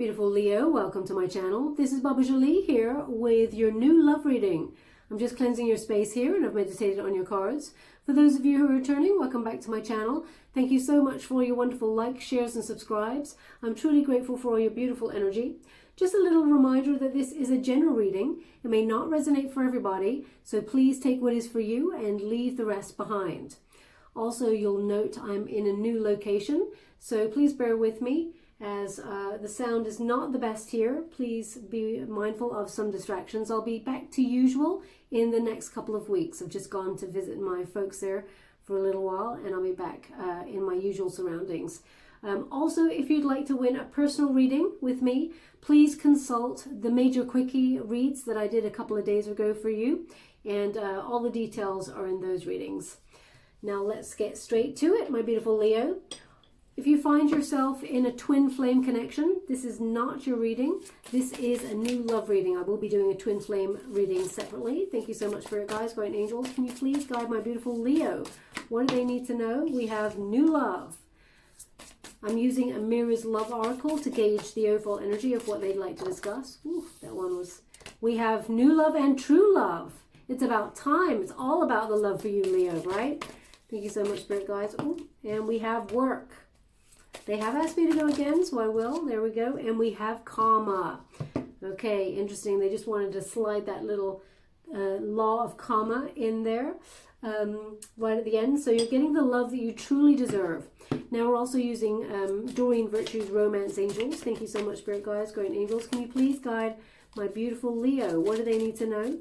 beautiful Leo, welcome to my channel. This is Baba Jolie here with your new love reading. I'm just cleansing your space here and I've meditated on your cards. For those of you who are returning, welcome back to my channel. Thank you so much for all your wonderful likes, shares and subscribes. I'm truly grateful for all your beautiful energy. Just a little reminder that this is a general reading. It may not resonate for everybody, so please take what is for you and leave the rest behind. Also, you'll note I'm in a new location, so please bear with me as the sound is not the best here. Please be mindful of some distractions. I'll be back to usual in the next couple of weeks. I've just gone to visit my folks there for a little while and I'll be back in my usual surroundings. Also, if you'd like to win a personal reading with me, please consult the major quickie reads that I did a couple of days ago for you, and all the details are in those readings. Now let's get straight to it, my beautiful Leo. If you find yourself in a twin flame connection, this is not your reading. This is a new love reading. I will be doing a twin flame reading separately. Thank you so much for it, guys. Guardian angels, can you please guide my beautiful Leo? What do they need to know? We have new love. I'm using a Mirror's Love Oracle to gauge the overall energy of what they'd like to discuss. Ooh, that one was... We have new love and true love. It's about time. It's all about the love for you, Leo, right? Thank you so much, Spirit guides. Ooh, and we have work. They have asked me to go again, so I will. There we go. And we have karma. Okay, interesting. They just wanted to slide that little law of karma in there right at the end. So you're getting the love that you truly deserve. Now we're also using Doreen Virtue's Romance Angels. Thank you so much, Spirit guides, Guardian angels. Can you please guide my beautiful Leo? What do they need to know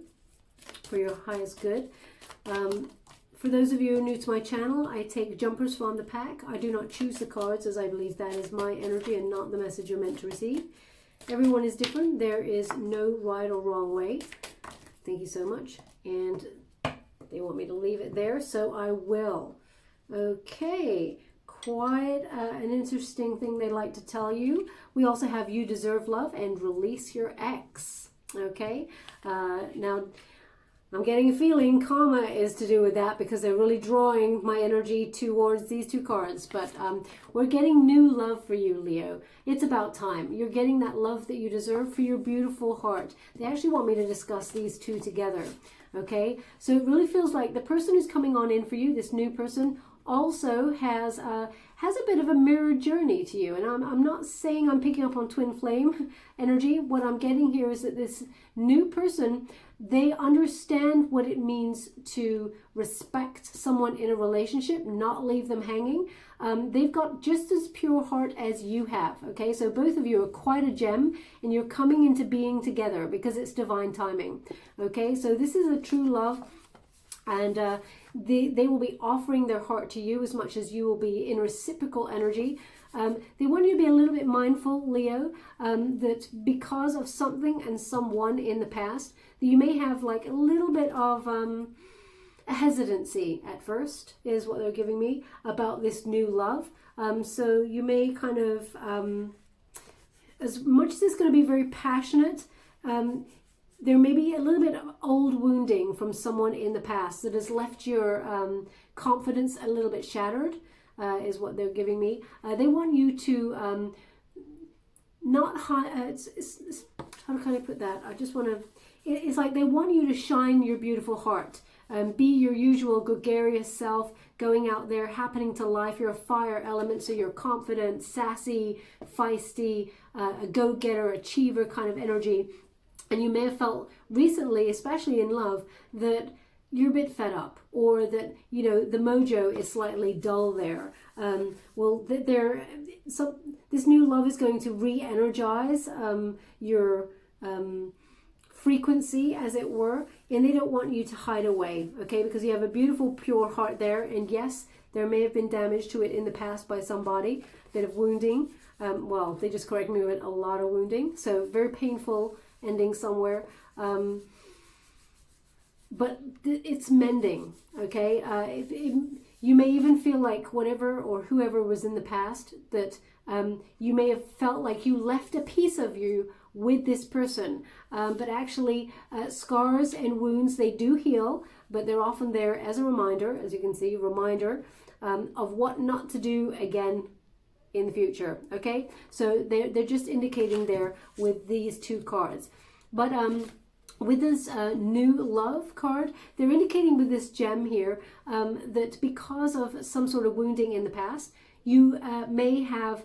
for your highest good? For those of you who are new to my channel, I take jumpers from the pack. I do not choose the cards, as I believe that is my energy and not the message you're meant to receive. Everyone is different. There is no right or wrong way. Thank you so much. And they want me to leave it there, so I will. Okay, quite an interesting thing they like to tell you. We also have You Deserve Love and Release Your Ex. Okay, now... I'm getting a feeling karma is to do with that because they're really drawing my energy towards these two cards. But we're getting new love for you, Leo. It's about time. You're getting that love that you deserve for your beautiful heart. They actually want me to discuss these two together. Okay, so it really feels like the person who's coming on in for you, this new person, also has a bit of a mirror journey to you. And I'm not saying I'm picking up on twin flame energy. What I'm getting here is that this new person, they understand what it means to respect someone in a relationship, not leave them hanging. They've got just as pure heart as you have. Okay, so both of you are quite a gem and you're coming into being together because it's divine timing. Okay, so this is a true love. And they will be offering their heart to you as much as you will be in reciprocal energy. They want you to be a little bit mindful, Leo, that because of something and someone in the past, that you may have like a little bit of a hesitancy at first, is what they're giving me, about this new love. So you may kind of, as much as it's going to be very passionate, there may be a little bit of old wounding from someone in the past that has left your confidence a little bit shattered, is what they're giving me. They want you to not hide. How can I put that? I just want to. It's like they want you to shine your beautiful heart. Be your usual gregarious self, going out there, happening to life. You're a fire element, so you're confident, sassy, feisty, a go-getter, achiever kind of energy. And you may have felt recently, especially in love, that you're a bit fed up, or that, you know, the mojo is slightly dull there. This new love is going to re-energize your frequency, as it were, and they don't want you to hide away, okay? Because you have a beautiful, pure heart there, and yes, there may have been damage to it in the past by somebody, a bit of wounding. Well, they just corrected me with a lot of wounding, so very painful ending somewhere, but it's mending, okay? You may even feel like whatever or whoever was in the past, that you may have felt like you left a piece of you with this person, but actually scars and wounds, they do heal, but they're often there as a reminder, as you can see, reminder of what not to do again in the future. Okay, so they're just indicating there with these two cards. But with this new love card, they're indicating with this gem here that because of some sort of wounding in the past, you may have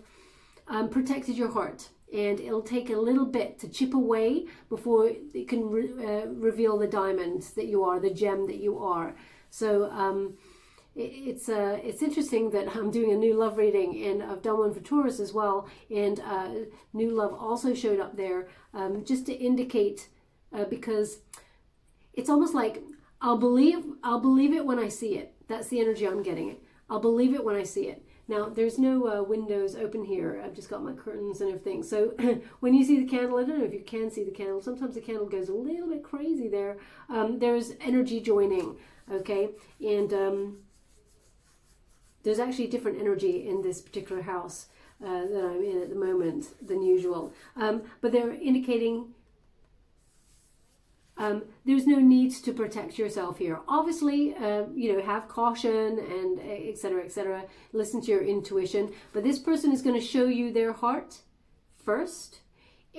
protected your heart, and it'll take a little bit to chip away before it can reveal the diamond that you are, the gem that you are. So it's interesting that I'm doing a new love reading, and I've done one for Taurus as well, and new love also showed up there, just to indicate, because it's almost like I'll believe it when I see it. That's the energy I'm getting. I'll believe it when I see it. Now, there's no windows open here. I've just got my curtains and everything. So when you see the candle, I don't know if you can see the candle. Sometimes the candle goes a little bit crazy there. There's energy joining, okay? And there's actually different energy in this particular house that I'm in at the moment than usual. But they're indicating there's no need to protect yourself here. Obviously, have caution and etc. Listen to your intuition. But this person is going to show you their heart first,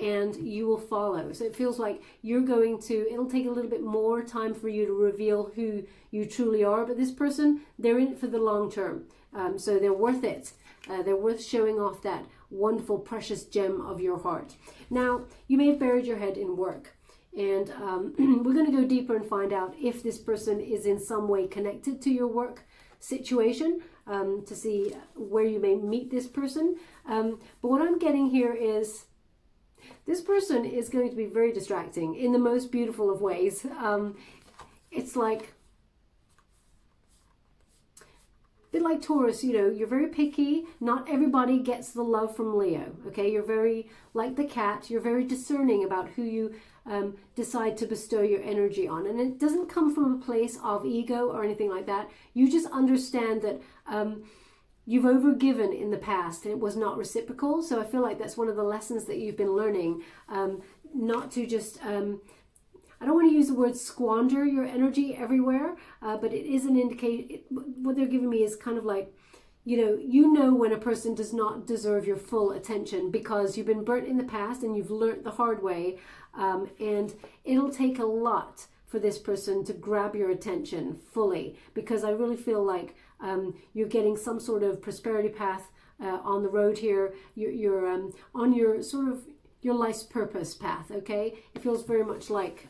and you will follow. So it feels like it'll take a little bit more time for you to reveal who you truly are. But this person, they're in it for the long term. So they're worth it. They're worth showing off that wonderful, precious gem of your heart. Now, you may have buried your head in work. And we're going to go deeper and find out if this person is in some way connected to your work situation, to see where you may meet this person. But what I'm getting here is this person is going to be very distracting in the most beautiful of ways. It's like, a bit like Taurus, you're very picky. Not everybody gets the love from Leo, okay? You're very, like the cat, you're very discerning about who you decide to bestow your energy on. And it doesn't come from a place of ego or anything like that. You just understand that you've overgiven in the past and it was not reciprocal. So I feel like that's one of the lessons that you've been learning, not to just... I don't want to use the word squander your energy everywhere, but it is an indication. What they're giving me is kind of like, you know when a person does not deserve your full attention because you've been burnt in the past and you've learnt the hard way, and it'll take a lot for this person to grab your attention fully, because I really feel like you're getting some sort of prosperity path on the road here. You're on your sort of your life's purpose path, okay? It feels very much like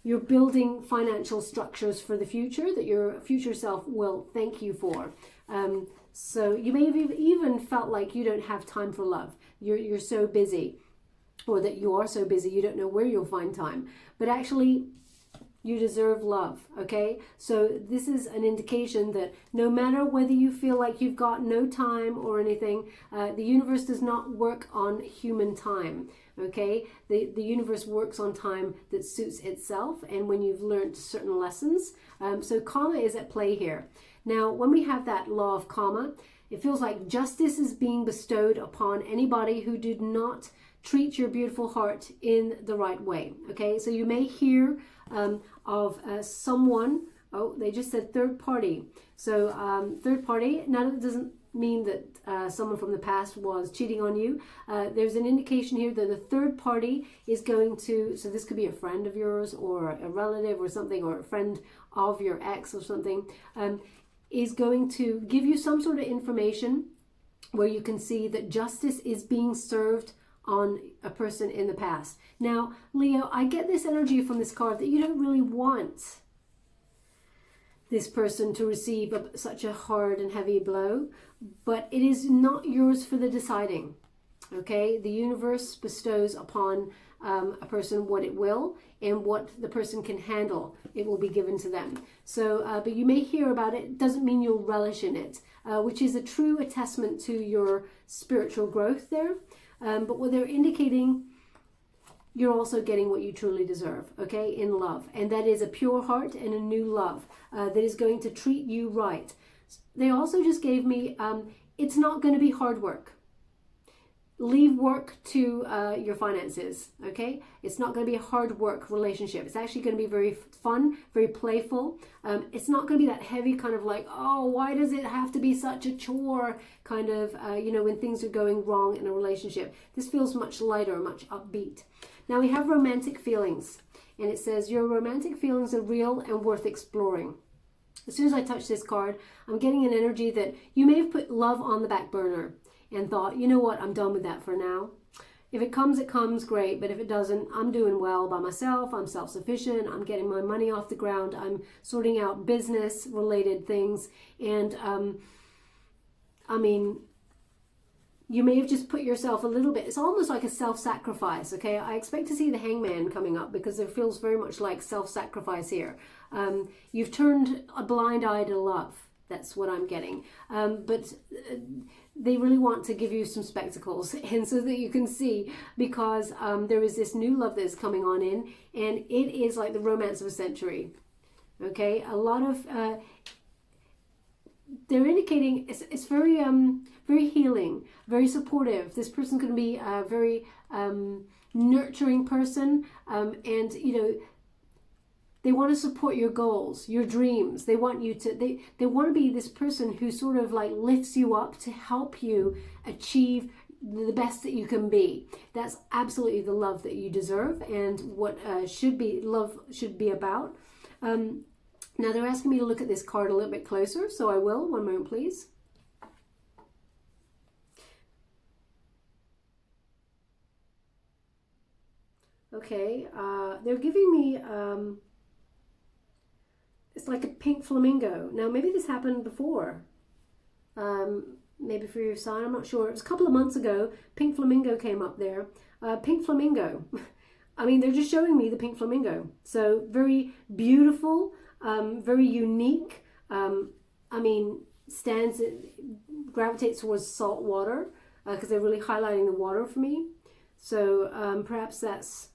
you're building financial structures for the future that your future self will thank you for. So you may have even felt like you don't have time for love. You're so busy, or that you are so busy you don't know where you'll find time. But actually, you deserve love, okay? So this is an indication that no matter whether you feel like you've got no time or anything, the universe does not work on human time, okay? The universe works on time that suits itself, and when you've learned certain lessons. So karma is at play here. Now, when we have that law of karma, it feels like justice is being bestowed upon anybody who did not treat your beautiful heart in the right way, okay? So you may hear of someone, they just said third party. So third party, now that doesn't mean that someone from the past was cheating on you. There's an indication here that the third party is going to, so this could be a friend of yours or a relative or something, or a friend of your ex or something, is going to give you some sort of information where you can see that justice is being served on a person in the past. Now, Leo, I get this energy from this card that you don't really want this person to receive such a hard and heavy blow, but it is not yours for the deciding, okay? The universe bestows upon a person what it will, and what the person can handle, it will be given to them. So, but you may hear about it, doesn't mean you'll relish in it, which is a true attestament to your spiritual growth there. But what they're indicating, you're also getting what you truly deserve, okay, in love. And that is a pure heart and a new love that is going to treat you right. They also just gave me, it's not going to be hard work. leave work to your finances, okay? It's not going to be a hard work relationship. It's actually going to be very fun, very playful. It's not going to be that heavy kind of like, oh, why does it have to be such a chore kind of, when things are going wrong in a relationship. This feels much lighter, much upbeat. Now we have romantic feelings, and it says your romantic feelings are real and worth exploring. As soon as I touch this card, I'm getting an energy that you may have put love on the back burner and thought, you know what, I'm done with that for now. If it comes, great. But if it doesn't, I'm doing well by myself. I'm self-sufficient. I'm getting my money off the ground. I'm sorting out business-related things. And, you may have just put yourself a little bit, it's almost like a self-sacrifice, okay? I expect to see the hangman coming up because it feels very much like self-sacrifice here. You've turned a blind eye to love. That's what I'm getting. But they really want to give you some spectacles and so that you can see, because there is this new love that is coming on in, and it is like the romance of a century, okay? A lot of... they're indicating it's very very healing, very supportive. This person's going to be a very nurturing person, and they want to support your goals, your dreams. They want you to they want to be this person who sort of like lifts you up to help you achieve the best that you can be. That's absolutely the love that you deserve, and what love should be about. Now they're asking me to look at this card a little bit closer, so I will. One moment, please. Okay, they're giving me, it's like a pink flamingo. Now maybe this happened before, maybe for your sign, I'm not sure. It was a couple of months ago, pink flamingo came up there. Pink flamingo, I mean, they're just showing me the pink flamingo. So very beautiful. Very unique. Gravitates towards salt water because they're really highlighting the water for me. So perhaps that's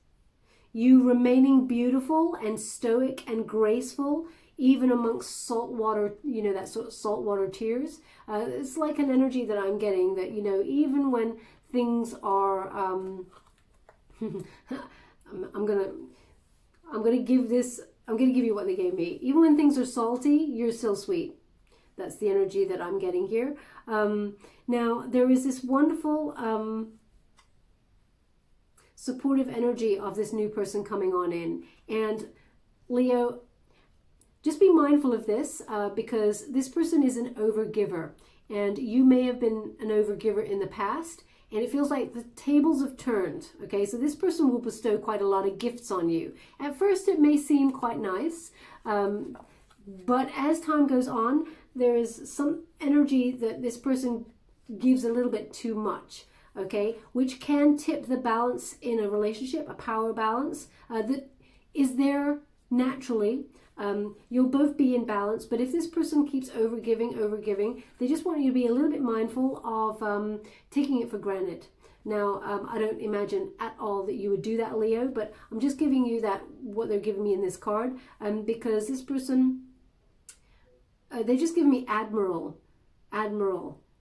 you remaining beautiful and stoic and graceful even amongst salt water, that sort of saltwater tears. It's like an energy that I'm getting that, even when things are, I'm gonna give you what they gave me. Even when things are salty, you're still sweet. That's the energy that I'm getting here. Now, there is this wonderful supportive energy of this new person coming on in. And Leo, just be mindful of this because this person is an overgiver. And you may have been an overgiver in the past. And it feels like the tables have turned, okay? So this person will bestow quite a lot of gifts on you. At first, it may seem quite nice, but as time goes on, there is some energy that this person gives a little bit too much, okay? Which can tip the balance in a relationship, a power balance that is there naturally. You'll both be in balance, but if this person keeps overgiving, they just want you to be a little bit mindful of taking it for granted. Now, I don't imagine at all that you would do that, Leo, but I'm just giving you what they're giving me in this card, because this person, they just give me admiral.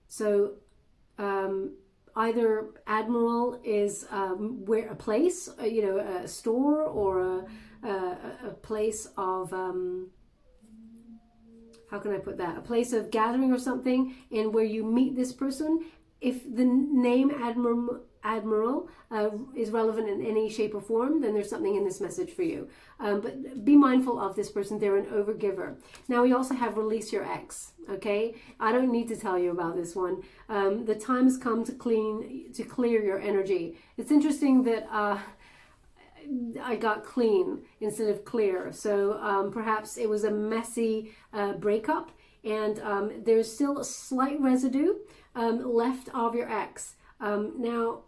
So either admiral is where a place, a store, or a place of, how can I put that? A place of gathering or something, and where you meet this person. If the name Admiral is relevant in any shape or form, then there's something in this message for you. But be mindful of this person. They're an overgiver. Now, we also have release your ex, okay? I don't need to tell you about this one. The time has come to clear your energy. It's interesting that I got clean instead of clear. So perhaps it was a messy breakup, and there's still a slight residue left of your ex. Now,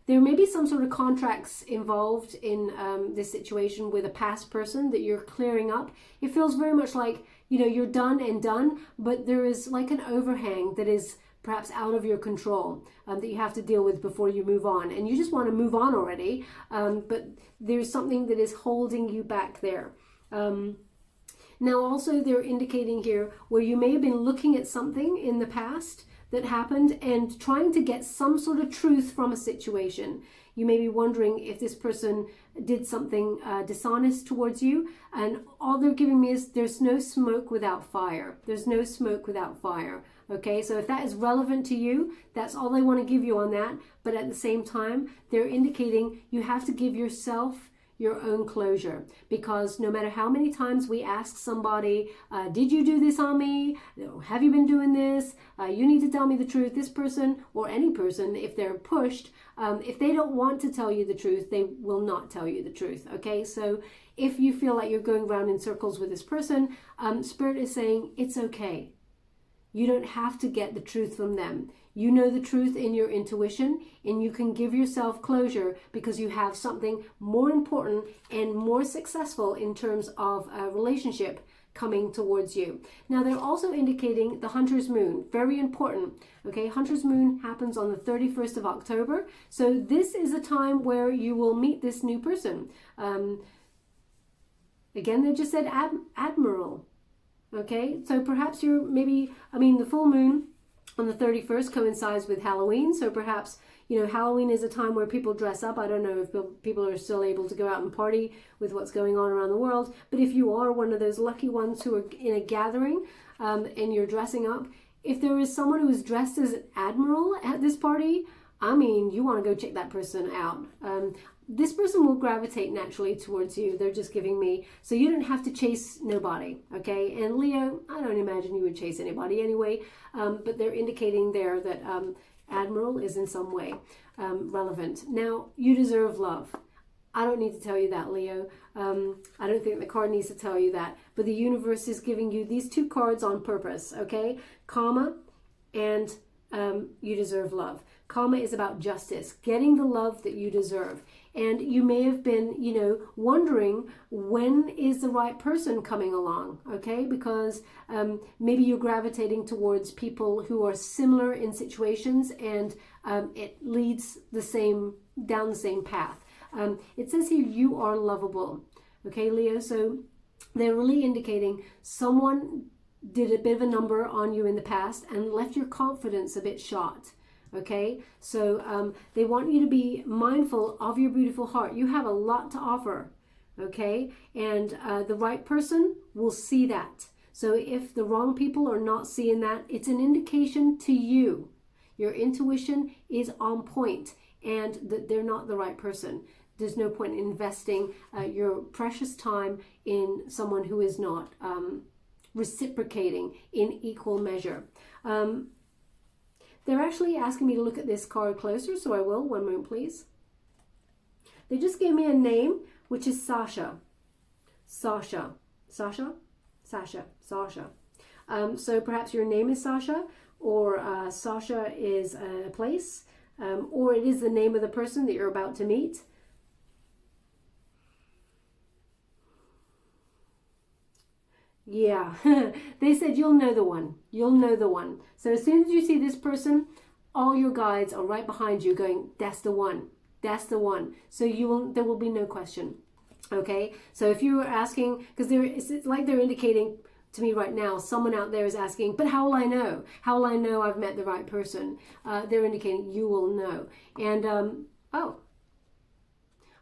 there may be some sort of contracts involved in this situation with a past person that you're clearing up. It feels very much like, you're done, but there is like an overhang that is perhaps out of your control that you have to deal with before you move on. And you just want to move on already, but there's something that is holding you back there. Now, also, they're indicating here where you may have been looking at something in the past that happened and trying to get some sort of truth from a situation. You may be wondering if this person did something dishonest towards you, and all they're giving me is there's no smoke without fire. There's no smoke without fire. Okay, so if that is relevant to you, that's all they want to give you on that. But at the same time, they're indicating you have to give yourself your own closure, because no matter how many times we ask somebody, did you do this on me? Have you been doing this? You need to tell me the truth. This person, or any person, if they're pushed, if they don't want to tell you the truth, they will not tell you the truth. Okay, so if you feel like you're going around in circles with this person, Spirit is saying it's okay. You don't have to get the truth from them. You know the truth in your intuition, and you can give yourself closure because you have something more important and more successful in terms of a relationship coming towards you. Now, they're also indicating the Hunter's Moon. Very important. Okay, Hunter's Moon happens on the 31st of October. So this is a time where you will meet this new person. Again, they just said Admiral. Okay, so perhaps you're the full moon on the 31st coincides with Halloween. So perhaps, Halloween is a time where people dress up. I don't know if people are still able to go out and party with what's going on around the world. But if you are one of those lucky ones who are in a gathering and you're dressing up, if there is someone who is dressed as an admiral at this party, you want to go check that person out. This person will gravitate naturally towards you. They're just giving me, so you don't have to chase nobody, okay? And Leo, I don't imagine you would chase anybody anyway, but they're indicating there that Admiral is in some way relevant. Now, you deserve love. I don't need to tell you that, Leo. I don't think the card needs to tell you that, but the universe is giving you these two cards on purpose, okay? Karma and you deserve love. Karma is about justice, getting the love that you deserve. And you may have been, wondering when is the right person coming along, okay? Because maybe you're gravitating towards people who are similar in situations, and it leads down the same path. It says here, you are lovable, okay, Leo? So they're really indicating someone did a bit of a number on you in the past and left your confidence a bit shot. Okay, so they want you to be mindful of your beautiful heart. You have a lot to offer, okay? And the right person will see that. So if the wrong people are not seeing that, it's an indication to you. Your intuition is on point and that they're not the right person. There's no point in investing your precious time in someone who is not reciprocating in equal measure. They're actually asking me to look at this card closer, so I will. One moment, please. They just gave me a name, which is Sasha. Sasha. Sasha? Sasha. Sasha. So perhaps your name is Sasha, or Sasha is a place, or it is the name of the person that you're about to meet. Yeah, they said you'll know the one. You'll know the one. So as soon as you see this person, all your guides are right behind you going, that's the one. That's the one. So there will be no question. Okay, so if you were asking, because it's like they're indicating to me right now, someone out there is asking, but how will I know? How will I know I've met the right person? They're indicating you will know. And,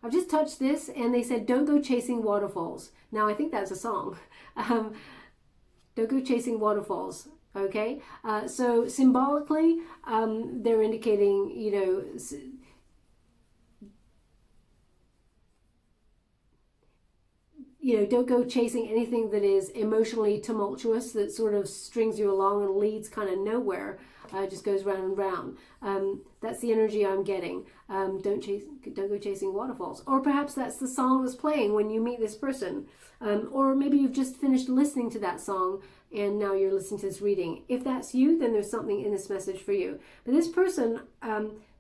I've just touched this and they said, don't go chasing waterfalls. Now, I think that's a song. Don't go chasing waterfalls. Okay. So symbolically, they're indicating, don't go chasing anything that is emotionally tumultuous, that sort of strings you along and leads kind of nowhere. Just goes round and round. That's the energy I'm getting. Don't go chasing waterfalls. Or perhaps that's the song that's playing when you meet this person. Or maybe you've just finished listening to that song and now you're listening to this reading. If that's you, then there's something in this message for you. But this person,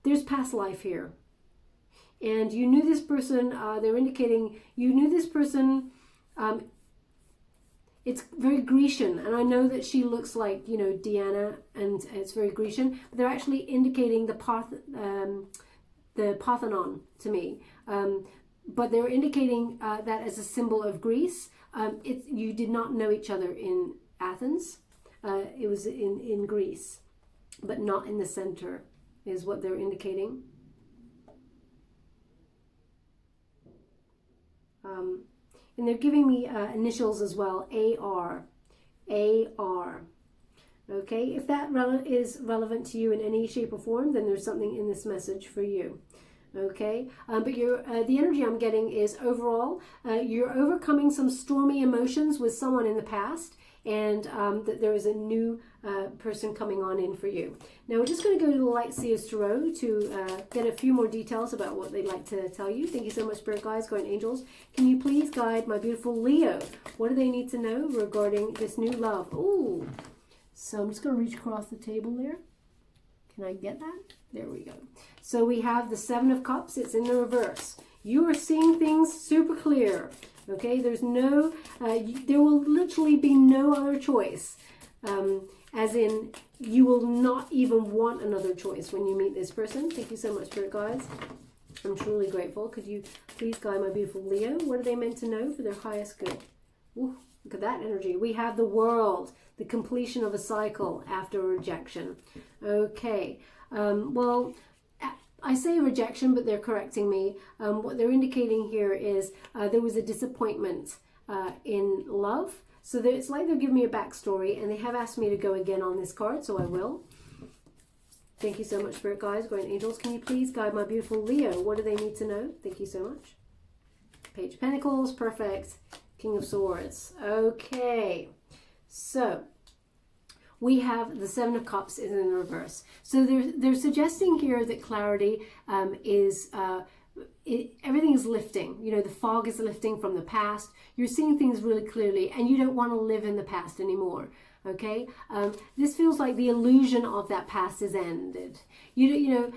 there's past life here. And you knew this person, they're indicating you knew this person. It's very Grecian, and I know that she looks like, Diana, and it's very Grecian, but they're actually indicating the Parthenon to me. But they're indicating that as a symbol of Greece. You did not know each other in Athens. It was in Greece. but not in the center, is what they're indicating. And they're giving me initials as well, AR. AR. Okay, if that is relevant to you in any shape or form, then there's something in this message for you. Okay, but the energy I'm getting is overall, you're overcoming some stormy emotions with someone in the past, and that there is a new person coming on in for you. Now we're just going to go to the Light Seers Tarot to get a few more details about what they'd like to tell you. Thank you so much, Spirit Guides, Guardian Angels. Can you please guide my beautiful Leo? What do they need to know regarding this new love? Ooh, so I'm just going to reach across the table there. Can I get that? There we go. So we have the Seven of Cups. It's in the reverse. You are seeing things super clear. Okay, there's no, there will literally be no other choice. As in, you will not even want another choice when you meet this person. Thank you so much, Spirit Guides. I'm truly grateful. Could you please guide my beautiful Leo? What are they meant to know for their highest good? Ooh, look at that energy. We have the World, the completion of a cycle after rejection. Okay, well, I say rejection, but they're correcting me. What they're indicating here is there was a disappointment in love. So it's like they're giving me a backstory, and they have asked me to go again on this card, so I will. Thank you so much, Spirit Guides, Guardian Angels. Can you please guide my beautiful Leo? What do they need to know? Thank you so much. Page of Pentacles, perfect. King of Swords. Okay, so we have the Seven of Cups is in reverse. So they're suggesting here that clarity is everything is lifting. You know, the fog is lifting from the past. You're seeing things really clearly, and you don't want to live in the past anymore. Okay, this feels like the illusion of that past is ended. You know,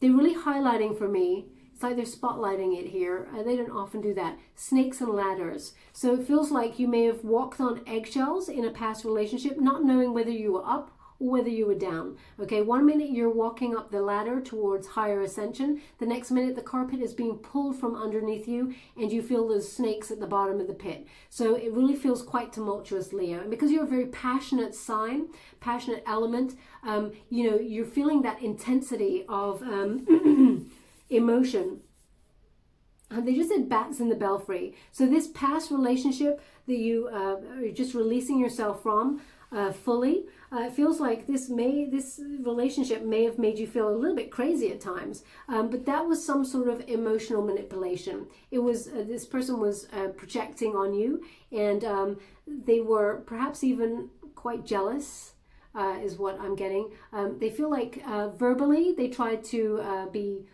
they're really highlighting for me. It's like they're spotlighting it here. They don't often do that. Snakes and ladders. So it feels like you may have walked on eggshells in a past relationship, not knowing whether you were up or whether you were down. Okay, one minute you're walking up the ladder towards higher ascension. The next minute the carpet is being pulled from underneath you, and you feel those snakes at the bottom of the pit. So it really feels quite tumultuous, Leo. And because you're a very passionate sign, passionate element, you know, you're feeling that intensity of emotion. And they just said bats in the belfry. So this past relationship that you are just releasing yourself from fully, it feels like this relationship may have made you feel a little bit crazy at times, but that was some sort of emotional manipulation. It was this person was projecting on you, and they were perhaps even quite jealous, is what I'm getting. They feel like verbally they tried to be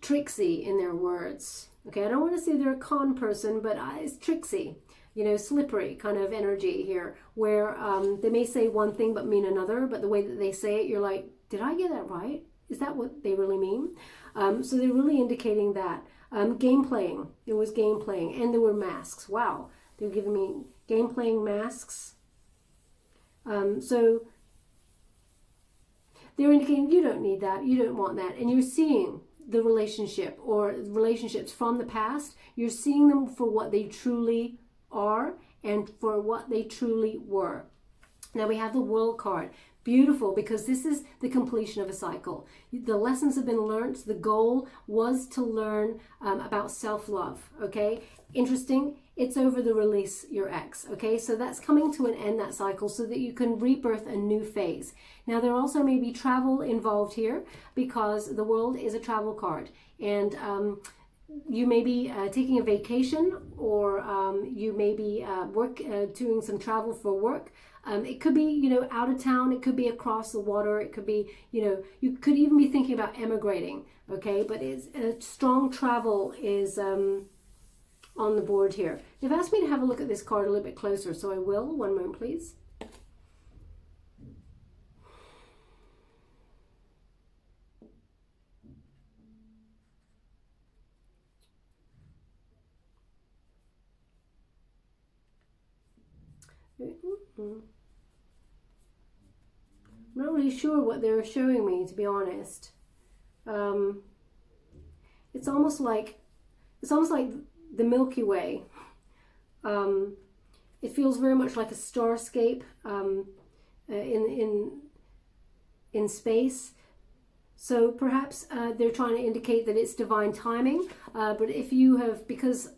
tricksy in their words. Okay, I don't want to say they're a con person, but it's tricksy, you know, slippery kind of energy here, where they may say one thing but mean another, but the way that they say it, you're like, did I get that right? Is that what they really mean? So they're really indicating that. Game playing, it was game playing, and there were masks. Wow, they're giving me game playing masks. So they're indicating you don't need that, you don't want that, and you're seeing the relationship or relationships from the past, you're seeing them for what they truly are and for what they truly were. Now we have the World card. Beautiful, because this is the completion of a cycle. The lessons have been learned. The goal was to learn about self-love. Okay, interesting. It's over the release your ex. Okay, so that's coming to an end, that cycle, so that you can rebirth a new phase. Now there also may be travel involved here, because the World is a travel card, and you may be taking a vacation, or you may be doing some travel for work. It could be, you know, out of town. It could be across the water. It could be, you know, you could even be thinking about emigrating. Okay, but it's strong travel is on the board here. They've asked me to have a look at this card a little bit closer, so I will. One moment, please. I'm not really sure what they're showing me, to be honest. It's almost like the Milky Way. It feels very much like a starscape in in space. So perhaps they're trying to indicate that it's divine timing. But if you have, because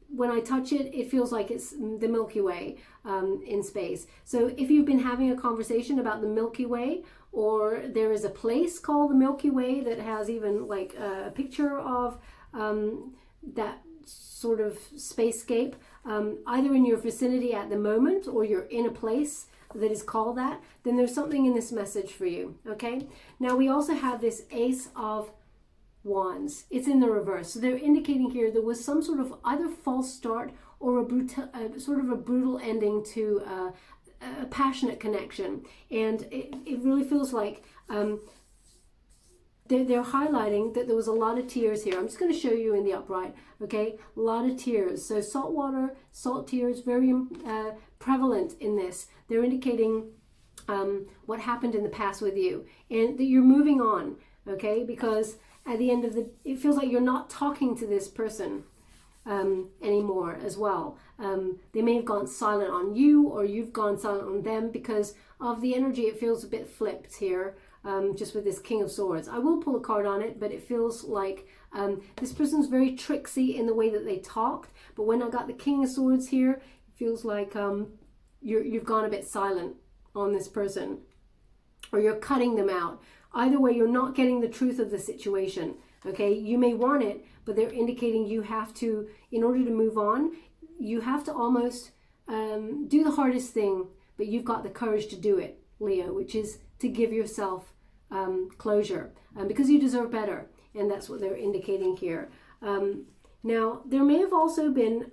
when I touch it, it feels like it's the Milky Way in space. So if you've been having a conversation about the Milky Way, or there is a place called the Milky Way that has even like a picture of that sort of spacescape, either in your vicinity at the moment, or you're in a place that is called that, then there's something in this message for you. Okay, now we also have this Ace of Wands. It's in the reverse, so they're indicating here there was some sort of either false start or a sort of a brutal ending to a passionate connection, and it really feels like they're highlighting that there was a lot of tears here. I'm just going to show you in the upright. Okay, a lot of tears. So salt water, salt tears, very prevalent in this. They're indicating what happened in the past with you, and that you're moving on. Okay, because at the end of it feels like you're not talking to this person anymore as well. They may have gone silent on you, or you've gone silent on them because of the energy. It feels a bit flipped here. Just with this King of Swords. I will pull a card on it, but it feels like this person's very tricksy in the way that they talked. But when I got the King of Swords here, it feels like you've gone a bit silent on this person, or you're cutting them out. Either way, you're not getting the truth of the situation. Okay, you may want it, but they're indicating you have to, in order to move on, you have to almost do the hardest thing, but you've got the courage to do it, Leo, which is to give yourself closure, because you deserve better, and that's what they're indicating here. Now, there may have also been,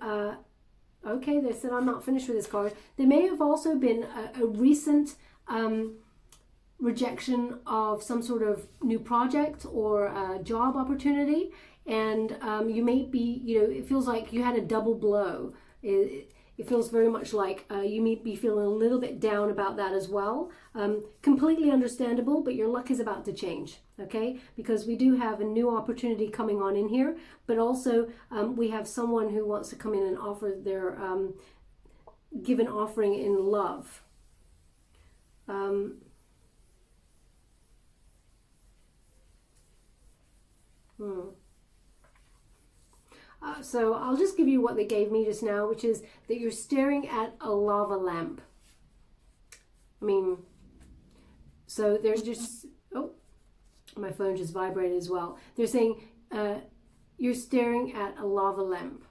okay, they said I'm not finished with this card. There may have also been a recent rejection of some sort of new project or job opportunity, and you may be, it feels like you had a double blow. It feels very much like you may be feeling a little bit down about that as well. Completely understandable, but your luck is about to change, okay? Because we do have a new opportunity coming on in here, but also we have someone who wants to come in and offer their, give an offering in love. So I'll just give you what they gave me just now, which is that you're staring at a lava lamp. I mean, so there's just, oh, my phone just vibrated as well. They're saying you're staring at a lava lamp.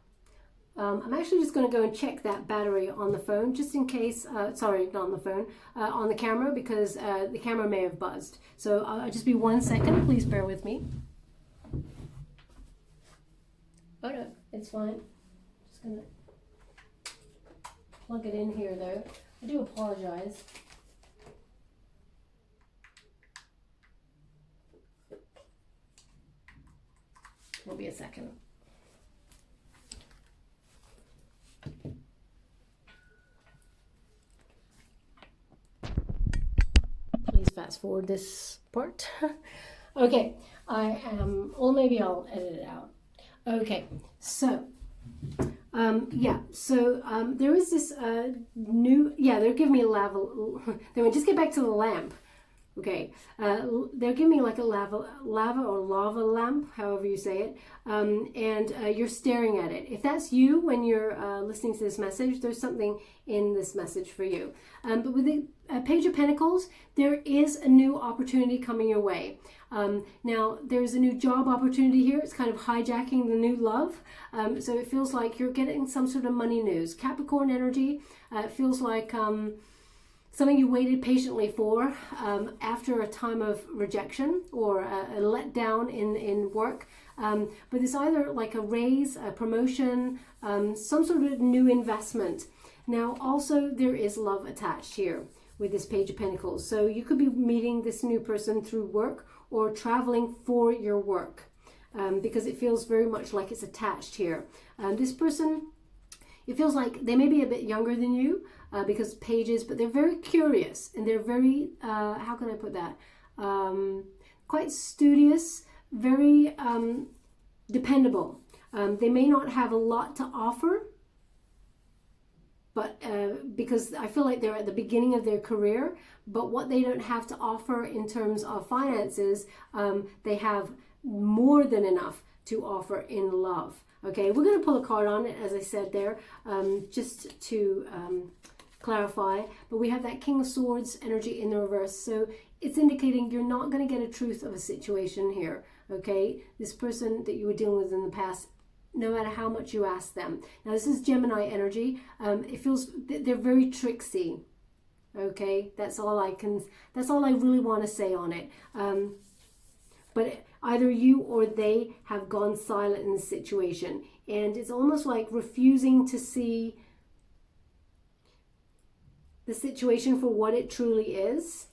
I'm actually just going to go and check that battery on the phone, just in case, sorry, not on the phone, on the camera, because the camera may have buzzed. So I'll just be 1 second, please bear with me. Oh no, it's fine. Just gonna plug it in here though. I do apologize. It'll be a second. Please fast forward this part. Okay, I am, or maybe I'll edit it out. Okay, so there is this new, they're giving me a lava, then we just get back to the lamp. Okay, they're giving me like a lava or lava lamp, however you say it, and you're staring at it. If that's you when you're listening to this message, there's something in this message for you. But with the Page of Pentacles, there is a new opportunity coming your way. Now, there's a new job opportunity here. It's kind of hijacking the new love. So it feels like you're getting some sort of money news. Capricorn energy, it feels like something you waited patiently for after a time of rejection or a letdown in work. But it's either like a raise, a promotion, some sort of new investment. Now, also, there is love attached here with this Page of Pentacles. So you could be meeting this new person through work or traveling for your work, because it feels very much like it's attached here. This person, it feels like they may be a bit younger than you because pages, but they're very curious and they're very, how can I put that? Quite studious, very dependable. They may not have a lot to offer, but because I feel like they're at the beginning of their career, but what they don't have to offer in terms of finances, they have more than enough to offer in love. Okay, we're going to pull a card on it, as I said there, just to clarify. But we have that King of Swords energy in the reverse, so it's indicating you're not going to get a truth of a situation here. Okay, this person that you were dealing with in the past, no matter how much you ask them. Now this is Gemini energy. It feels they're very tricksy. Okay, that's all I really want to say on it. But either you or they have gone silent in the situation, and it's almost like refusing to see the situation for what it truly is.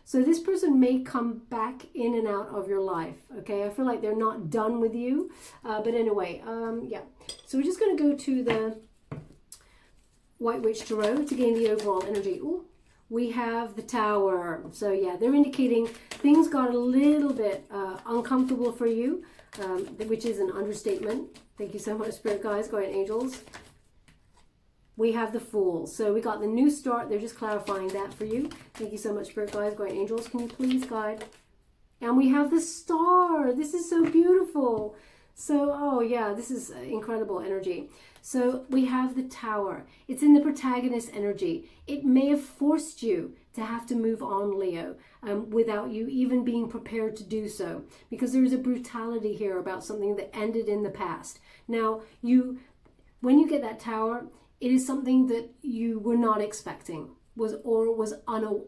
So this person may come back in and out of your life, okay? I feel like they're not done with you. But anyway, yeah. So we're just going to go to the White Witch Tarot to gain the overall energy. Ooh, we have the Tower. So yeah, they're indicating things got a little bit uncomfortable for you, which is an understatement. Thank you so much, Spirit Guides, Guardian Angels. We have the Fool. So we got the new start. They're just clarifying that for you. Thank you so much, Spirit Guides, Guardian Angels. Can you please guide? And we have the Star. This is so beautiful. So, oh yeah, this is incredible energy. So we have the Tower. It's in the protagonist energy. It may have forced you to have to move on, Leo, without you even being prepared to do so. Because there's a brutality here about something that ended in the past. Now, when you get that Tower, it is something that you were not expecting, was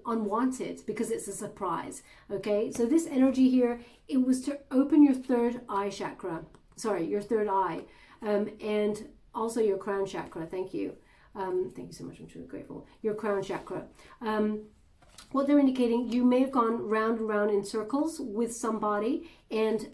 unwanted, because it's a surprise. Okay, so this energy here, it was to open your third eye chakra. Sorry, your third eye, and also your crown chakra. Thank you. Thank you so much. I'm truly grateful. Your crown chakra. What they're indicating, you may have gone round and round in circles with somebody, and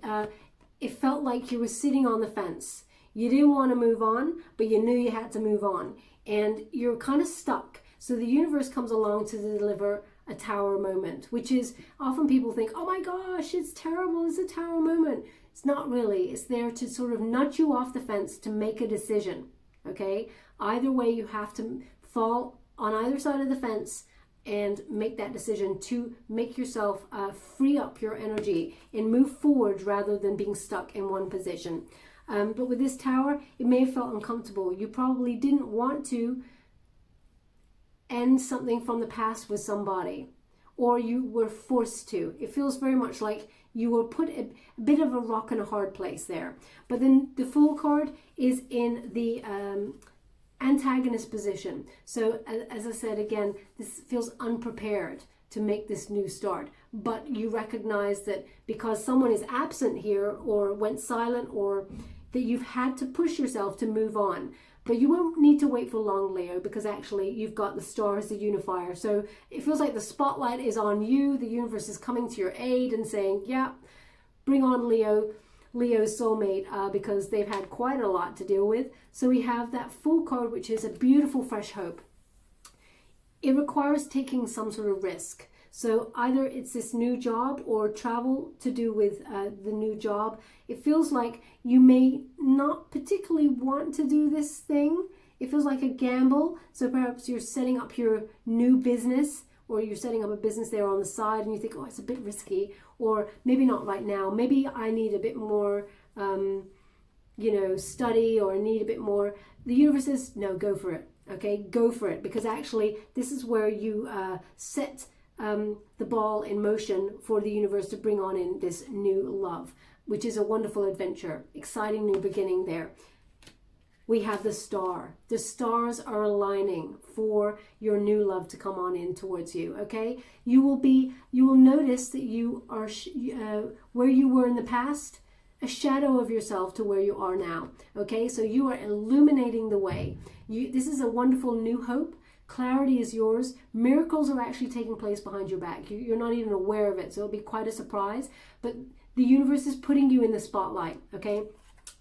it felt like you were sitting on the fence. You didn't want to move on, but you knew you had to move on. And you're kind of stuck. So the universe comes along to deliver a Tower moment, which is, often people think, oh my gosh, it's terrible, it's a Tower moment. It's not really. It's there to sort of nudge you off the fence to make a decision. Okay? Either way, you have to fall on either side of the fence and make that decision to make yourself free up your energy and move forward rather than being stuck in one position. But with this Tower, it may have felt uncomfortable. You probably didn't want to end something from the past with somebody, or you were forced to. It feels very much like you were put a bit of a rock and a hard place there. But then the Fool card is in the antagonist position. So as I said again, this feels unprepared to make this new start, but you recognize that because someone is absent here or went silent, or that you've had to push yourself to move on. But you won't need to wait for long, Leo, because actually you've got the Star as the unifier. So it feels like the spotlight is on you. The universe is coming to your aid and saying, yeah, bring on Leo's soulmate, because they've had quite a lot to deal with. So we have that Fool card, which is a beautiful fresh hope. It requires taking some sort of risk. So either it's this new job or travel to do with the new job. It feels like you may not particularly want to do this thing. It feels like a gamble. So perhaps you're setting up your new business, or you're setting up a business there on the side and you think, oh, it's a bit risky, or maybe not right now. Maybe I need a bit more, study, or need a bit more. The universe says, no, go for it. Okay, go for it, because actually this is where you set the ball in motion for the universe to bring on in this new love, which is a wonderful adventure, exciting new beginning there. We have the Star. The stars are aligning for your new love to come on in towards you. Okay, you will notice that you are where you were in the past, a shadow of yourself to where you are now. Okay, so you are illuminating the way. This is a wonderful new hope. Clarity is yours. Miracles are actually taking place behind your back. You're not even aware of it, so it'll be quite a surprise. But the universe is putting you in the spotlight. Okay,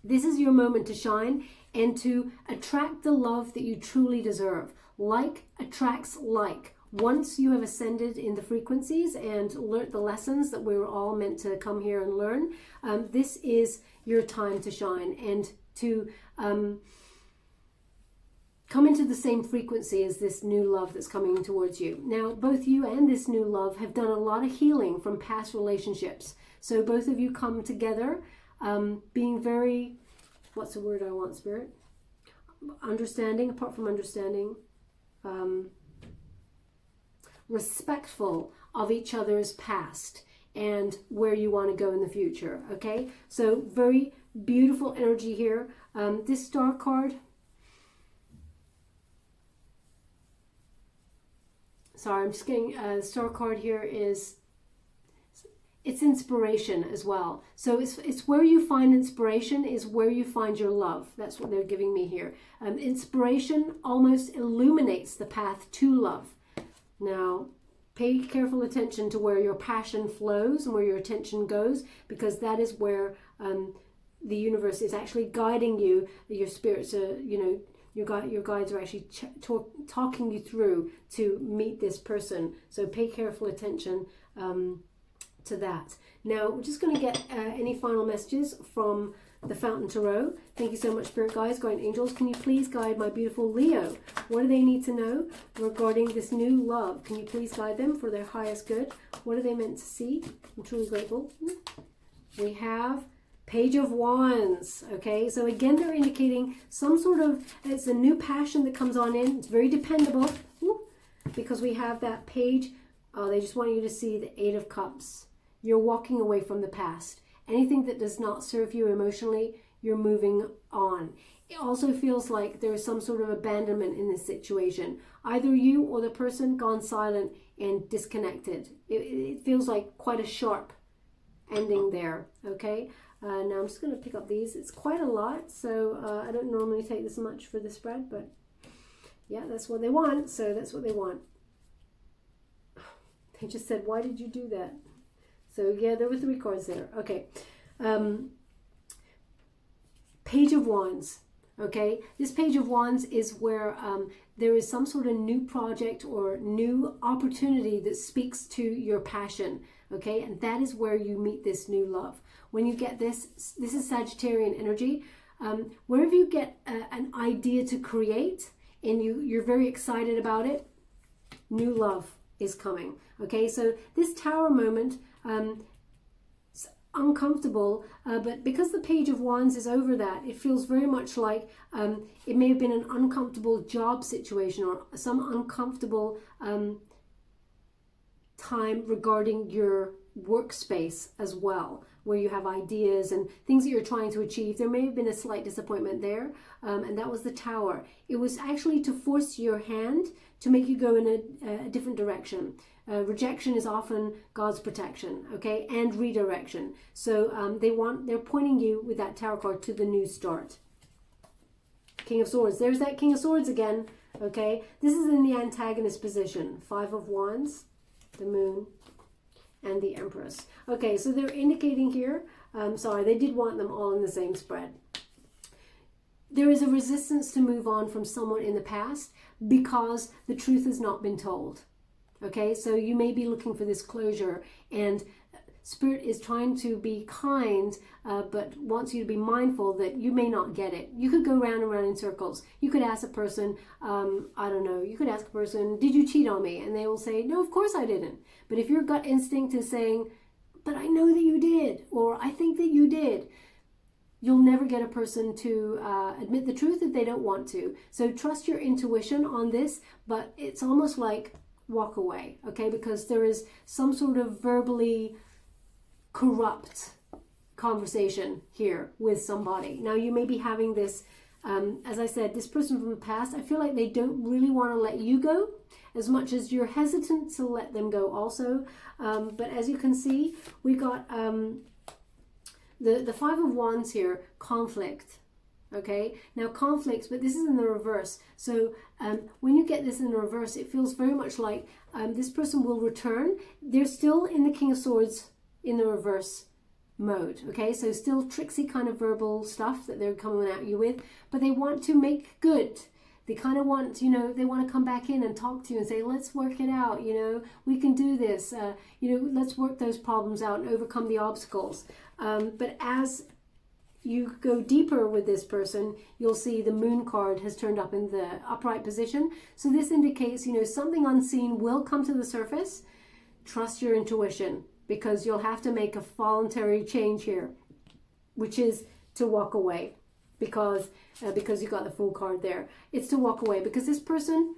this is your moment to shine and to attract the love that you truly deserve. Like attracts like. Once you have ascended in the frequencies and learnt the lessons that we were all meant to come here and learn, this is your time to shine and to come into the same frequency as this new love that's coming towards you. Now, both you and this new love have done a lot of healing from past relationships. So both of you come together being very, what's the word I want, Spirit? Understanding, apart from understanding, respectful of each other's past and where you want to go in the future, okay? So very beautiful energy here. This star card, sorry, I'm just getting a star card here is, it's inspiration as well. So it's where you find inspiration is where you find your love. That's what they're giving me here. Inspiration almost illuminates the path to love. Now, pay careful attention to where your passion flows and where your attention goes, because that is where the universe is actually guiding you. Your spirits are, your guides are actually talking you through to meet this person. So pay careful attention to that. Now, we're just going to get any final messages from the Fountain Tarot. Thank you so much, Spirit Guides, Guardian Angels. Can you please guide my beautiful Leo? What do they need to know regarding this new love? Can you please guide them for their highest good? What are they meant to see? I'm truly grateful. We have Page of Wands. Okay, so again, they're indicating some sort of, it's a new passion that comes on in. It's very dependable because we have that page. Oh, they just want you to see the Eight of Cups. You're walking away from the past. Anything that does not serve you emotionally, you're moving on. It also feels like there is some sort of abandonment in this situation. Either you or the person gone silent and disconnected. It feels like quite a sharp ending there, okay? Now I'm just going to pick up these. It's quite a lot, so I don't normally take this much for the spread, but yeah, that's what they want, so that's what they want. They just said, why did you do that? So yeah, there were 3 cards there. Okay. Page of Wands. Okay. This Page of Wands is where there is some sort of new project or new opportunity that speaks to your passion. Okay. And that is where you meet this new love. When you get this is Sagittarian energy. Wherever you get an idea to create and you're very excited about it, new love is coming. Okay. So this Tower moment, it's uncomfortable, but because the Page of Wands is over that, it feels very much like it may have been an uncomfortable job situation or some uncomfortable time regarding your workspace as well, where you have ideas and things that you're trying to achieve. There may have been a slight disappointment there, and that was the Tower. It was actually to force your hand to make you go in a different direction. Rejection is often God's protection, okay, and redirection. So they're pointing you with that Tower card to the new start. King of Swords. There's that King of Swords again, okay. This is in the antagonist position. 5 of Wands, the Moon, and the Empress. Okay, so they're indicating here, sorry, they did want them all in the same spread. There is a resistance to move on from someone in the past because the truth has not been told. Okay, so you may be looking for this closure, and Spirit is trying to be kind, but wants you to be mindful that you may not get it. You could go round and round in circles. You could ask a person, I don't know, you could ask a person, did you cheat on me? And they will say, no, of course I didn't. But if your gut instinct is saying, but I know that you did, or I think that you did, you'll never get a person to admit the truth if they don't want to. So trust your intuition on this, but it's almost like walk away, okay? Because there is some sort of verbally corrupt conversation here with somebody. Now, you may be having this, as I said, this person from the past, I feel like they don't really want to let you go as much as you're hesitant to let them go also. But as you can see, we got the 5 of Wands here, conflict. Okay, now conflicts, but this is in the reverse. So when you get this in the reverse, it feels very much like this person will return. They're still in the King of Swords in the reverse mode. Okay, so still tricksy kind of verbal stuff that they're coming at you with, but they want to make good. They kind of want, they want to come back in and talk to you and say, let's work it out, we can do this, let's work those problems out and overcome the obstacles. But as you go deeper with this person, you'll see the moon card has turned up in the upright position. So this indicates, you know, something unseen will come to the surface. Trust your intuition, because you'll have to make a voluntary change here, which is to walk away, because you got the Fool card there. It's to walk away because this person,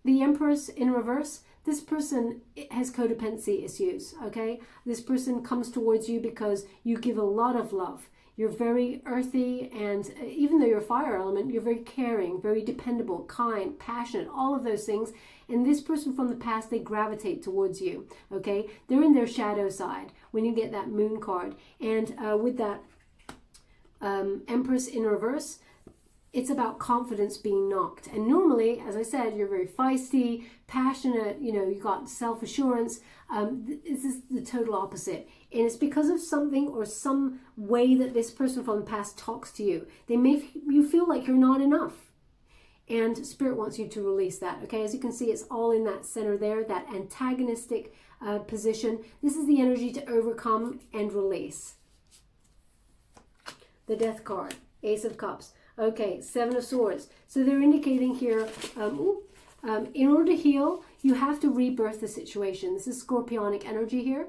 the Empress in reverse, this person has codependency issues, okay? This person comes towards you because you give a lot of love. You're very earthy, and even though you're a fire element, you're very caring, very dependable, kind, passionate, all of those things. And this person from the past, they gravitate towards you, okay? They're in their shadow side when you get that moon card. And with that Empress in reverse, it's about confidence being knocked. And normally, as I said, you're very feisty, passionate, you know, you got self-assurance. This is the total opposite. And it's because of something or some way that this person from the past talks to you. They make you feel like you're not enough. And Spirit wants you to release that, okay? As you can see, it's all in that center there, that antagonistic position. This is the energy to overcome and release. The Death card, Ace of Cups. Okay, Seven of Swords. So they're indicating here, in order to heal, you have to rebirth the situation. This is Scorpionic energy here.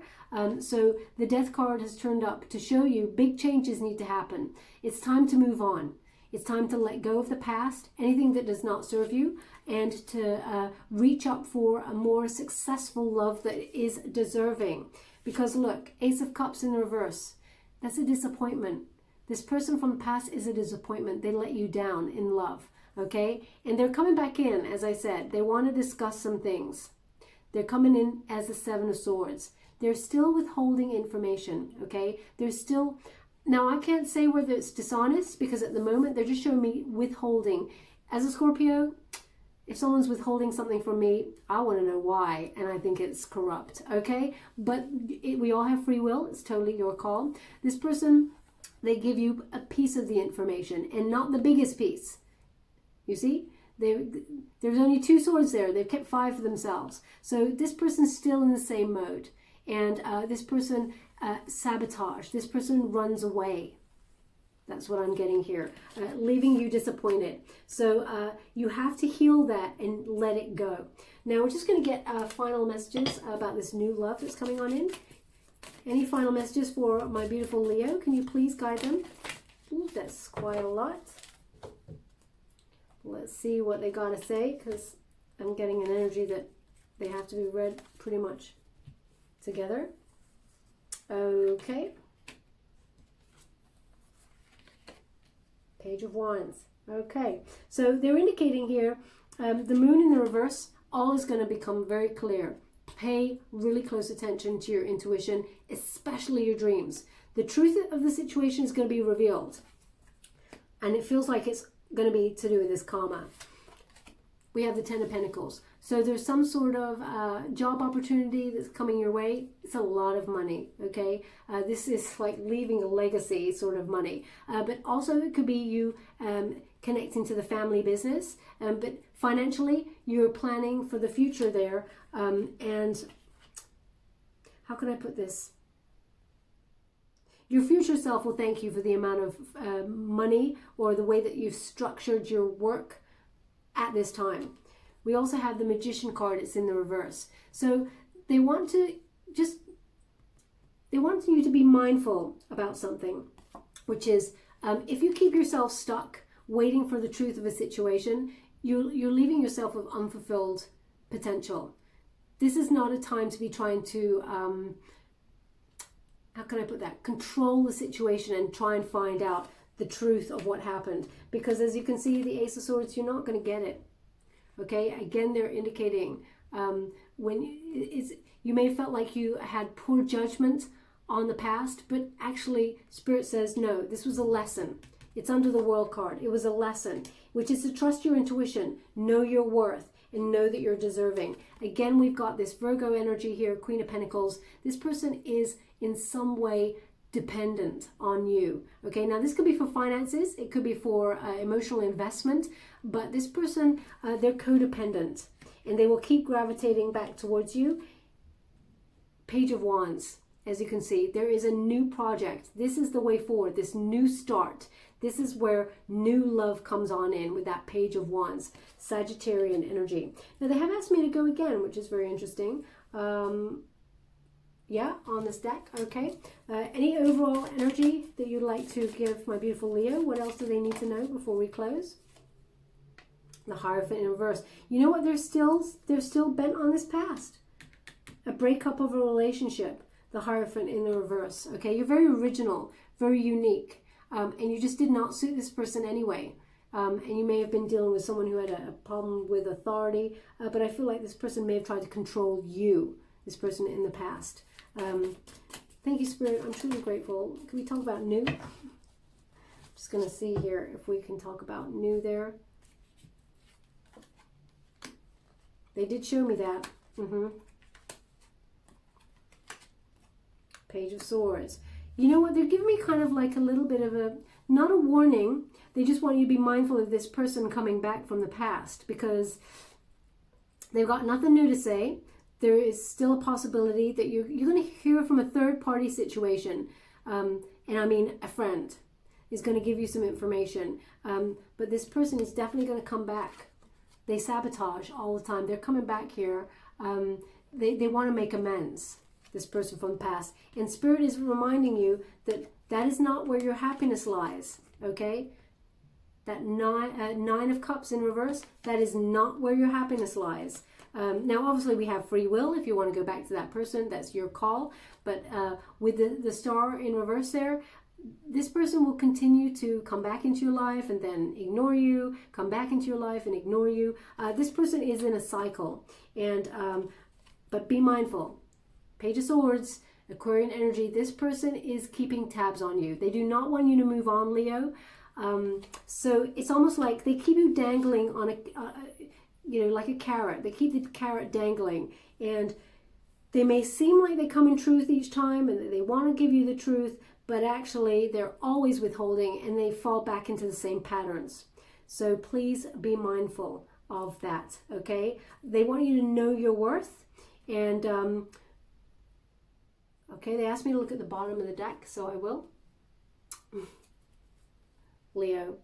So the Death card has turned up to show you big changes need to happen. It's time to move on. It's time to let go of the past, anything that does not serve you, and to reach up for a more successful love that is deserving. Because look, Ace of Cups in reverse, that's a disappointment. This person from the past is a disappointment. They let you down in love, okay? And they're coming back in, as I said. They want to discuss some things. They're coming in as the Seven of Swords. They're still withholding information, okay? They're still... Now, I can't say whether it's dishonest, because at the moment they're just showing me withholding. As a Scorpio, if someone's withholding something from me, I want to know why, and I think it's corrupt, okay? But we all have free will. It's totally your call. This person... They give you a piece of the information, and not the biggest piece. You see? There's only 2 swords there. They've kept 5 for themselves. So this person's still in the same mode. And this person sabotage. This person runs away. That's what I'm getting here. Leaving you disappointed. So you have to heal that and let it go. Now we're just going to get final messages about this new love that's coming on in. Any final messages for my beautiful Leo? Can you please guide them? Ooh, that's quite a lot. Let's see what they got to say, because I'm getting an energy that they have to be read pretty much together. Okay. Page of Wands. Okay. So they're indicating here, the moon in the reverse, all is going to become very clear. Pay really close attention to your intuition, especially your dreams. The truth of the situation is going to be revealed. And it feels like it's going to be to do with this karma. We have the Ten of Pentacles. So there's some sort of job opportunity that's coming your way. It's a lot of money, okay? This is like leaving a legacy sort of money. But also it could be you connecting to the family business. But financially, you're planning for the future there. And how can I put this? Your future self will thank you for the amount of money or the way that you've structured your work at this time. We also have the Magician card. It's in the reverse. So they want you to be mindful about something, which is if you keep yourself stuck waiting for the truth of a situation, you're leaving yourself with unfulfilled potential. This is not a time to be trying to, how can I put that? Control the situation and try and find out the truth of what happened. Because as you can see, the Ace of Swords, you're not going to get it. Okay, again, they're indicating when you may have felt like you had poor judgment on the past, but actually Spirit says, no, this was a lesson. It's under the World card. It was a lesson, which is to trust your intuition, know your worth, and know that you're deserving. Again, we've got this Virgo energy here, Queen of Pentacles. This person is in some way dependent on you. Okay, now this could be for finances, it could be for emotional investment, but this person, they're codependent and they will keep gravitating back towards you. Page of Wands. as you can see, there is a new project. This is the way forward, this new start. This is where new love comes on in with that Page of Wands, Sagittarian energy. Now, they have asked me to go again, which is very interesting. Yeah, on this deck, okay. Any overall energy that you'd like to give my beautiful Leo? What else do they need to know before we close? The Hierophant in reverse. You know what? They're still bent on this past. A breakup of a relationship. The Hierophant in the reverse. Okay, you're very original, very unique, and you just did not suit this person anyway. And you may have been dealing with someone who had a problem with authority, but I feel like this person may have tried to control you, this person in the past. Thank you, Spirit. I'm truly grateful. Can we talk about new? I'm just going to see here if we can talk about new there. They did show me that. Page of Swords. You know what? They're giving me kind of like a little bit of a, not a warning. They just want you to be mindful of this person coming back from the past because they've got nothing new to say. There is still a possibility that you're going to hear from a third-party situation. And I mean a friend is going to give you some information. But this person is definitely going to come back. They sabotage all the time. They're coming back here. They want to make amends, this person from the past. And Spirit is reminding you that that is not where your happiness lies, okay? That nine of Cups in reverse, that is not where your happiness lies. Now, obviously, we have free will. If you want to go back to that person, that's your call. But with the Star in reverse there, this person will continue to come back into your life and then ignore you, come back into your life and ignore you. This person is in a cycle. And but be mindful. Page of Swords, Aquarian energy, this person is keeping tabs on you. They do not want you to move on, Leo. So it's almost like they keep you dangling on you know, like a carrot. They keep the carrot dangling, and they may seem like they come in truth each time and that they want to give you the truth, but actually they're always withholding and they fall back into the same patterns. So please be mindful of that, okay? They want you to know your worth, and okay, they asked me to look at the bottom of the deck, so I will. Leo,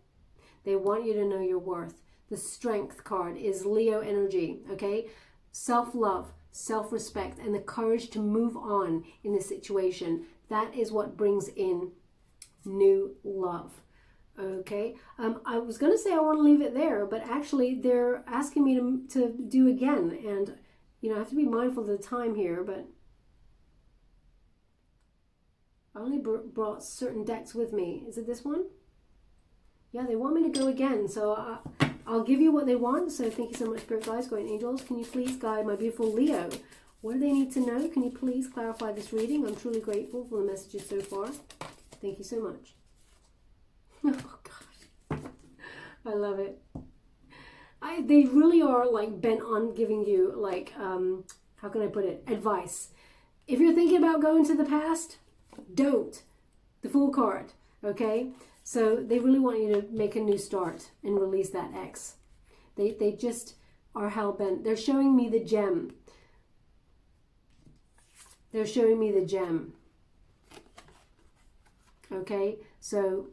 they want you to know your worth. The Strength card is Leo energy, okay? Self-love, self-respect, and the courage to move on in this situation. That is what brings in new love, okay? I was going to say I want to leave it there, but actually they're asking me to do again. And, you know, I have to be mindful of the time here, but I only brought certain decks with me. Is it this one? Yeah, they want me to go again, so I'll give you what they want. So thank you so much, Spirit Guides, Guardian Angels. Can you please guide my beautiful Leo? What do they need to know? Can you please clarify this reading? I'm truly grateful for the messages so far. Thank you so much. Oh, gosh. I love it. They really are, like, bent on giving you, like, how can I put it? Advice. If you're thinking about going to the past, don't. The Fool card, okay? So they really want you to make a new start and release that ex. They just are hell-bent. They're showing me the gem. They're showing me the gem. Okay? So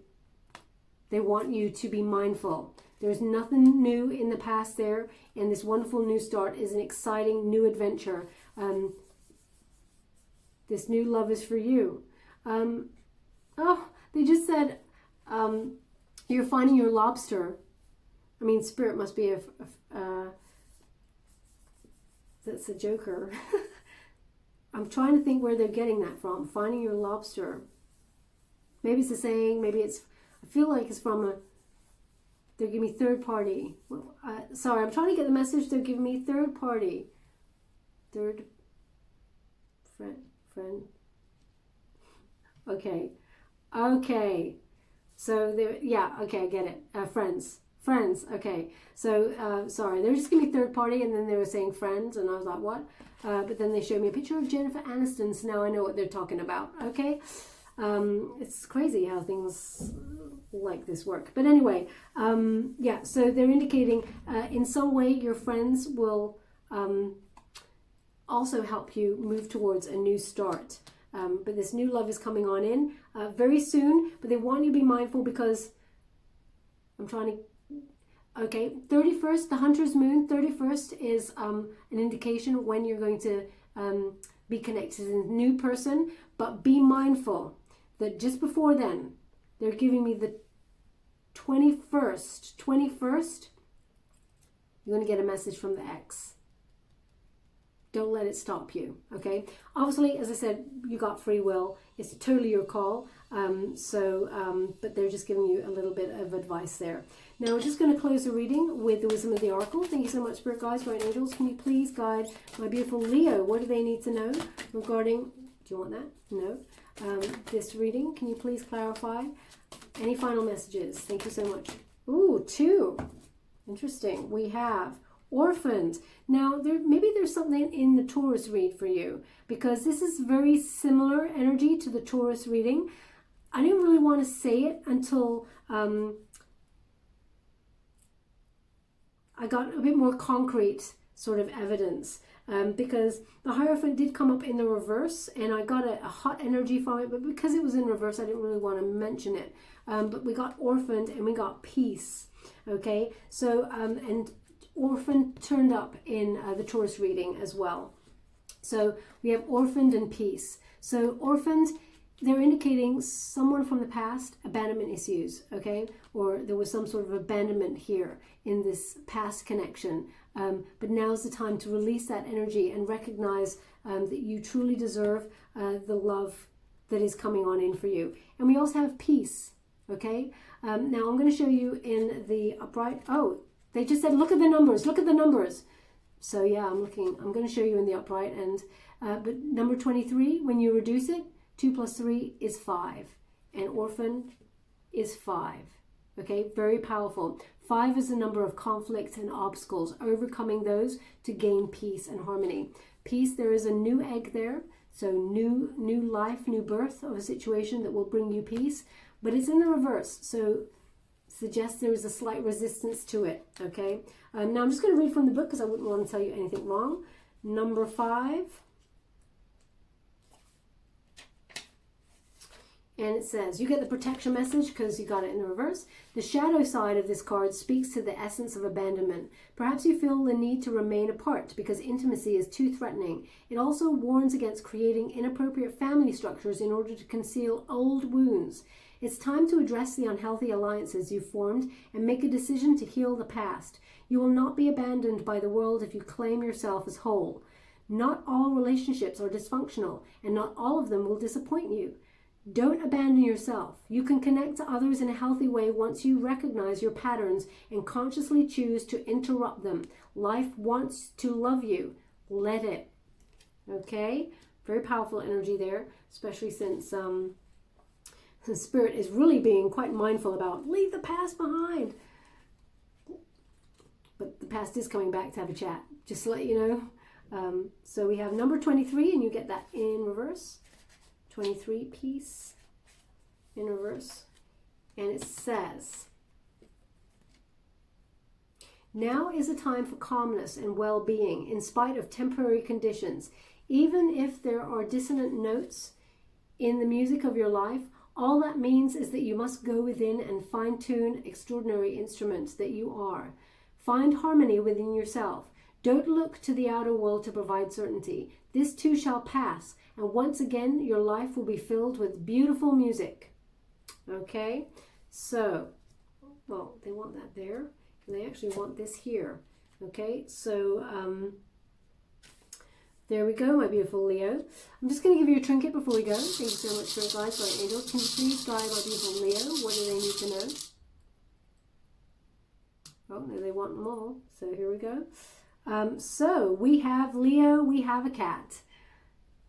they want you to be mindful. There's nothing new in the past there, and this wonderful new start is an exciting new adventure. This new love is for you. Oh, they just said... you're finding your lobster. I mean, Spirit must be that's a joker. I'm trying to think where they're getting that from. Finding your lobster. Maybe it's a saying. Maybe it's, I feel like it's from they're giving me third party. Sorry, I'm trying to get the message. They're giving me third party. Third friend. Okay. So, yeah, okay, I get it. Friends, okay. So, sorry, they were just giving me third party, and then they were saying friends, and I was like, what? But then they showed me a picture of Jennifer Aniston, so now I know what they're talking about, okay? It's crazy how things like this work. But anyway, yeah, so they're indicating in some way your friends will also help you move towards a new start. But this new love is coming on in very soon. But they want you to be mindful because I'm trying to... Okay, 31st, the Hunter's Moon, 31st is an indication when you're going to be connected to a new person. But be mindful that just before then, they're giving me the 21st, you're going to get a message from the ex. Don't let it stop you, okay? Obviously, as I said, you got free will. It's totally your call. But they're just giving you a little bit of advice there. Now, we're just going to close the reading with the wisdom of the oracle. Thank you so much, Spirit Guides, Guardian Angels. Can you please guide my beautiful Leo? What do they need to know regarding... Do you want that? No. This reading, can you please clarify? Any final messages? Thank you so much. Ooh, 2. Interesting. We have orphaned. Now, maybe there's something in the Taurus read for you, because this is very similar energy to the Taurus reading. I didn't really want to say it until I got a bit more concrete sort of evidence, because the Hierophant did come up in the reverse, and I got a hot energy from it, but because it was in reverse, I didn't really want to mention it. But we got orphaned and we got peace. Okay, so and orphan turned up in the Taurus reading as well. So we have orphaned and peace. So orphaned, they're indicating someone from the past, abandonment issues, okay? Or there was some sort of abandonment here in this past connection. But now's the time to release that energy and recognize that you truly deserve the love that is coming on in for you. And we also have peace, okay? Now I'm going to show you in the upright. Oh, they just said, look at the numbers, look at the numbers. So yeah, I'm going to show you in the upright. And but number 23, when you reduce it, 2 plus 3 is 5. And orphan is 5. Okay, very powerful. 5 is the number of conflicts and obstacles, overcoming those to gain peace and harmony. Peace, there is a new egg there. So new life, new birth of a situation that will bring you peace. But it's in the reverse. So suggests there is a slight resistance to it. Okay. Now I'm just going to read from the book because I wouldn't want to tell you anything wrong. Number 5. And it says, you get the protection message because you got it in the reverse. The shadow side of this card speaks to the essence of abandonment. Perhaps you feel the need to remain apart because intimacy is too threatening. It also warns against creating inappropriate family structures in order to conceal old wounds. It's time to address the unhealthy alliances you formed and make a decision to heal the past. You will not be abandoned by the world if you claim yourself as whole. Not all relationships are dysfunctional, and not all of them will disappoint you. Don't abandon yourself. You can connect to others in a healthy way once you recognize your patterns and consciously choose to interrupt them. Life wants to love you. Let it. Okay? Very powerful energy there, especially since the Spirit is really being quite mindful about leave the past behind. But the past is coming back to have a chat, just to let you know. So we have number 23, and you get that in reverse. 23, peace in reverse. And it says, now is a time for calmness and well-being in spite of temporary conditions. Even if there are dissonant notes in the music of your life, all that means is that you must go within and fine-tune extraordinary instruments that you are. Find harmony within yourself. Don't look to the outer world to provide certainty. This too shall pass, and once again your life will be filled with beautiful music. Okay, so, well, they want that there, and they actually want this here. Okay, so there we go, my beautiful Leo. I'm just going to give you a trinket before we go. Thank you so much for advice, my angels. Can you please guide my beautiful Leo? What do they need to know? Oh, no, they want them all. So here we go. So we have Leo, we have a cat.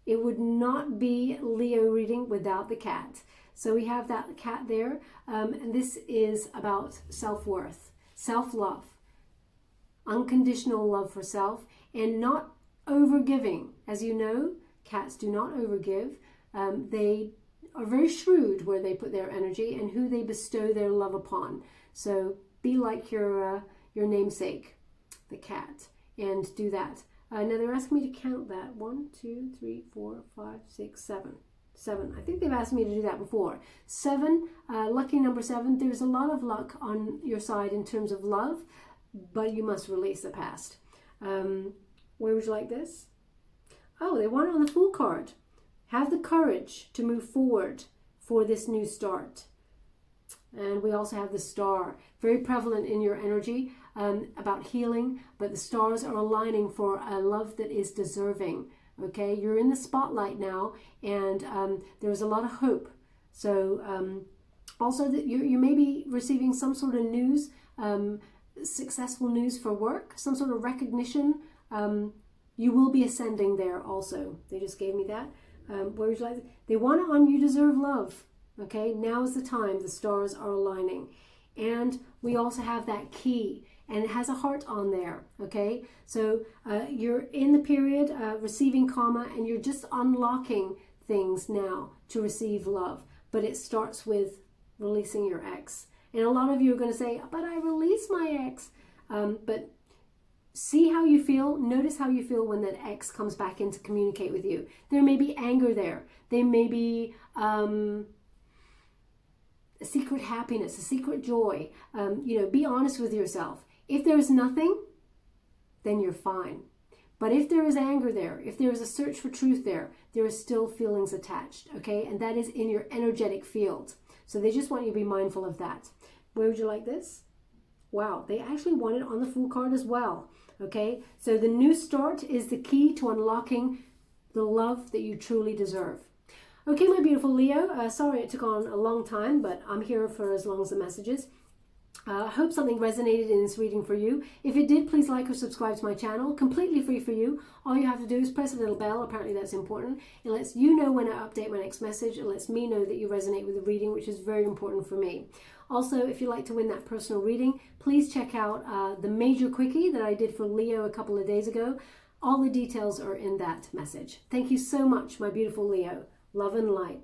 It would not be Leo reading without the cat. So we have that cat there. And this is about self-worth, self-love, unconditional love for self, and not overgiving. As you know, cats do not overgive. They are very shrewd where they put their energy and who they bestow their love upon. So be like your namesake, the cat, and do that. Now they're asking me to count that. 1, 2, 3, 4, 5, 6, 7. 7. I think they've asked me to do that before. 7, lucky number 7. There's a lot of luck on your side in terms of love, but you must release the past. Where would you like this? Oh, they want it on the Fool card. Have the courage to move forward for this new start. And we also have the Star, very prevalent in your energy, about healing, but the stars are aligning for a love that is deserving. Okay, you're in the spotlight now, and there's a lot of hope. So also that you may be receiving some sort of news, successful news for work, some sort of recognition. You will be ascending there also. They just gave me that. Where would you like? They want it on You Deserve Love. Okay, now is the time. The stars are aligning. And we also have that key, and it has a heart on there. Okay, so you're in the period receiving karma, and you're just unlocking things now to receive love. But it starts with releasing your ex. And a lot of you are going to say, but I released my ex. But see how you feel. Notice how you feel when that ex comes back in to communicate with you. There may be anger there. There may be a secret happiness, a secret joy. Be honest with yourself. If there is nothing, then you're fine. But if there is anger there, if there is a search for truth there, there are still feelings attached, okay? And that is in your energetic field. So they just want you to be mindful of that. Where would you like this? Wow, they actually want it on the Fool card as well, okay? So the new start is the key to unlocking the love that you truly deserve. Okay, my beautiful Leo, sorry it took on a long time, but I'm here for as long as the messages. I hope something resonated in this reading for you. If it did, please like or subscribe to my channel. Completely free for you. All you have to do is press a little bell. Apparently that's important. It lets you know when I update my next message. It lets me know that you resonate with the reading, which is very important for me. Also, if you'd like to win that personal reading, please check out the major quickie that I did for Leo a couple of days ago. All the details are in that message. Thank you so much, my beautiful Leo. Love and light.